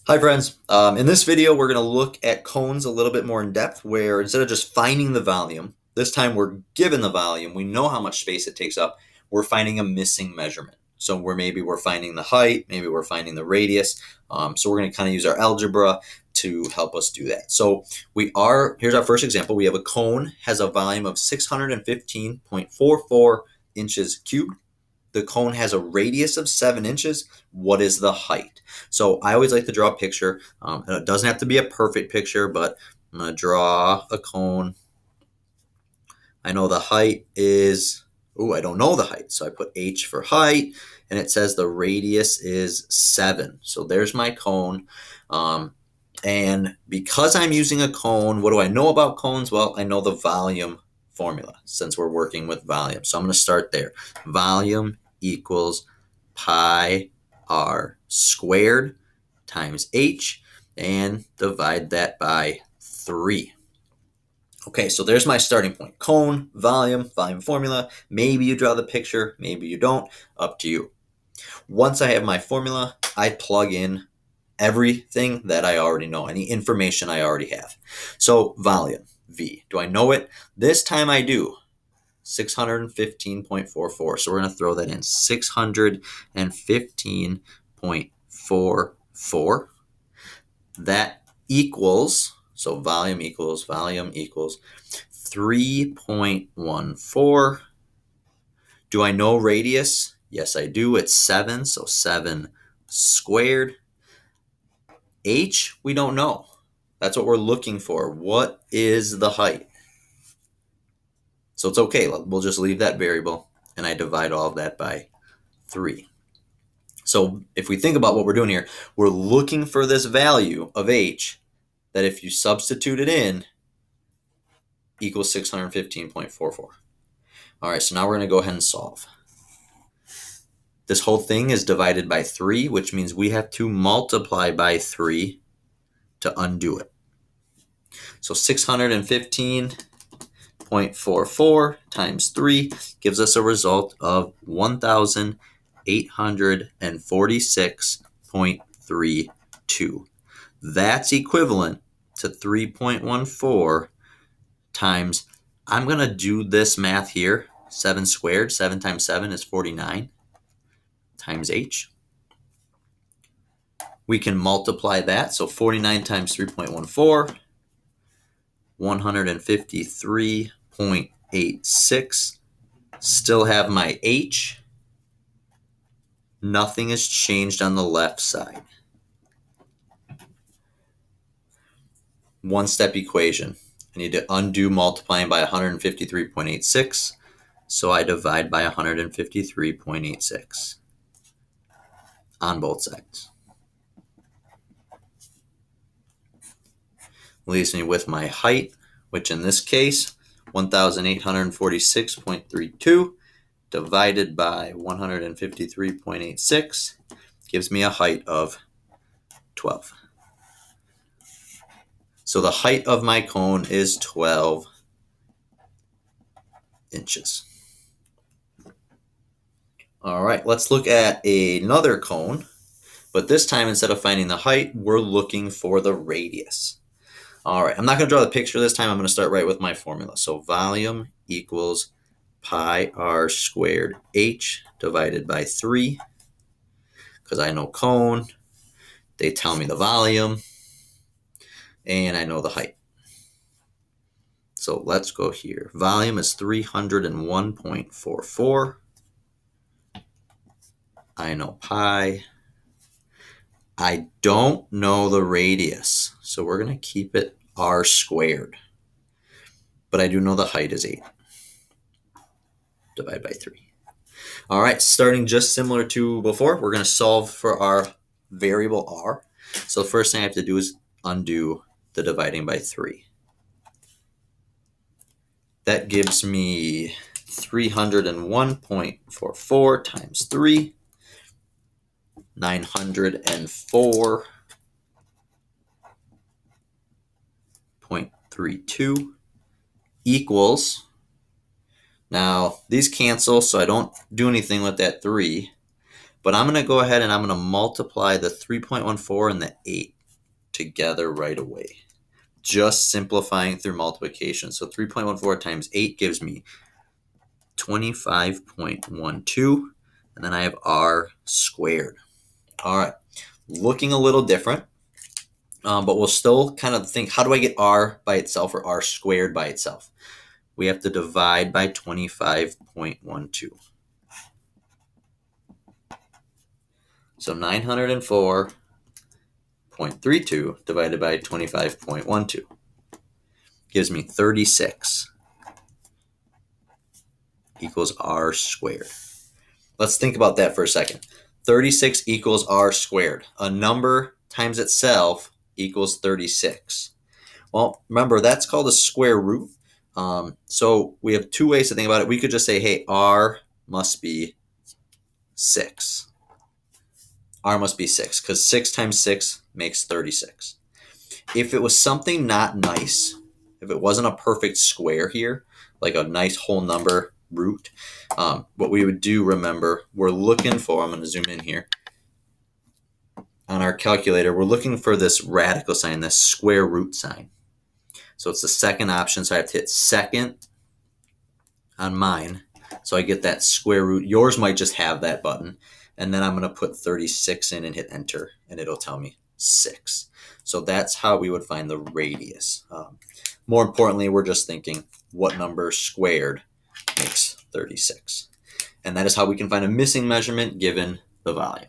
Hi friends, in this video we're going to look at cones a little bit more in depth where instead of just finding the volume, this time we're given the volume, we know how much space it takes up, we're finding a missing measurement. So maybe we're finding the height, maybe we're finding the radius, so we're going to kind of use our algebra to help us do that. So here's our first example, we have a cone, has a volume of 615.44 inches cubed. The cone has a radius of 7 inches. What is the height? So I always like to draw a picture. It doesn't have to be a perfect picture, but I'm going to draw a cone. I know the height is, I don't know the height. So I put H for height, and it says the radius is 7. So there's my cone. And because I'm using a cone, what do I know about cones? Well, I know the volume formula since we're working with volume. So I'm going to start there. Volume equals pi r squared times h, and divide that by 3. Okay, so there's my starting point. Cone, volume formula. Maybe you draw the picture, maybe you don't. Up to you. Once I have my formula, I plug in everything that I already know, any information I already have. So volume, V. Do I know it? This time I do. 615.44. So we're going to throw that in. 615.44. That equals, so volume equals 3.14. Do I know radius? Yes, I do. It's 7, so 7 squared. H, we don't know. That's what we're looking for. What is the height? So it's okay. We'll just leave that variable, and I divide all of that by 3. So if we think about what we're doing here, we're looking for this value of h that if you substitute it in equals 615.44. All right, so now we're going to go ahead and solve. This whole thing is divided by 3, which means we have to multiply by 3 to undo it. So 615.44 times 3 gives us a result of 1,846.32. That's equivalent to 3.14 times, I'm going to do this math here, 7 squared, 7 times 7 is 49, times h. We can multiply that, so 49 times 3.14, 153.86. Still have my h. Nothing has changed on the left side. One-step equation. I need to undo multiplying by 153.86, so I divide by 153.86 on both sides. Leaves me with my height, which in this case, 1,846.32 divided by 153.86 gives me a height of 12. So the height of my cone is 12 inches. All right, let's look at another cone, but this time instead of finding the height, we're looking for the radius. All right, I'm not going to draw the picture this time. I'm going to start right with my formula. So volume equals pi r squared h divided by 3, because I know cone, they tell me the volume, and I know the height. So let's go here. Volume is 301.44. I know pi. I don't know the radius, so we're going to keep it r squared. But I do know the height is 8. Divide by 3. All right, starting just similar to before, we're going to solve for our variable r. So the first thing I have to do is undo the dividing by 3. That gives me 301.44 times 3, 904.32 equals, now these cancel, so I don't do anything with that 3, but I'm going to go ahead and I'm going to multiply the 3.14 and the 8. together right away. Just simplifying through multiplication. So 3.14 times 8 gives me 25.12, and then I have r squared. All right, looking a little different, but we'll still kind of think, how do I get r by itself or r squared by itself? We have to divide by 25.12. So 904.32 divided by 25.12 gives me 36 equals r squared. Let's think about that for a second. 36 equals r squared. A number times itself equals 36. Well, remember, that's called a square root. So we have two ways to think about it. We could just say, hey, r must be 6. R must be 6, because 6 times 6 makes 36. If it was something not nice, if it wasn't a perfect square here, like a nice whole number root, what we would do, remember, we're looking for, I'm going to zoom in here, on our calculator, we're looking for this radical sign, this square root sign. So it's the second option, so I have to hit second on mine, so I get that square root. Yours might just have that button, and then I'm going to put 36 in and hit enter, and it'll tell me 6. So that's how we would find the radius. More importantly, we're just thinking what number squared makes 36. And that is how we can find a missing measurement given the volume.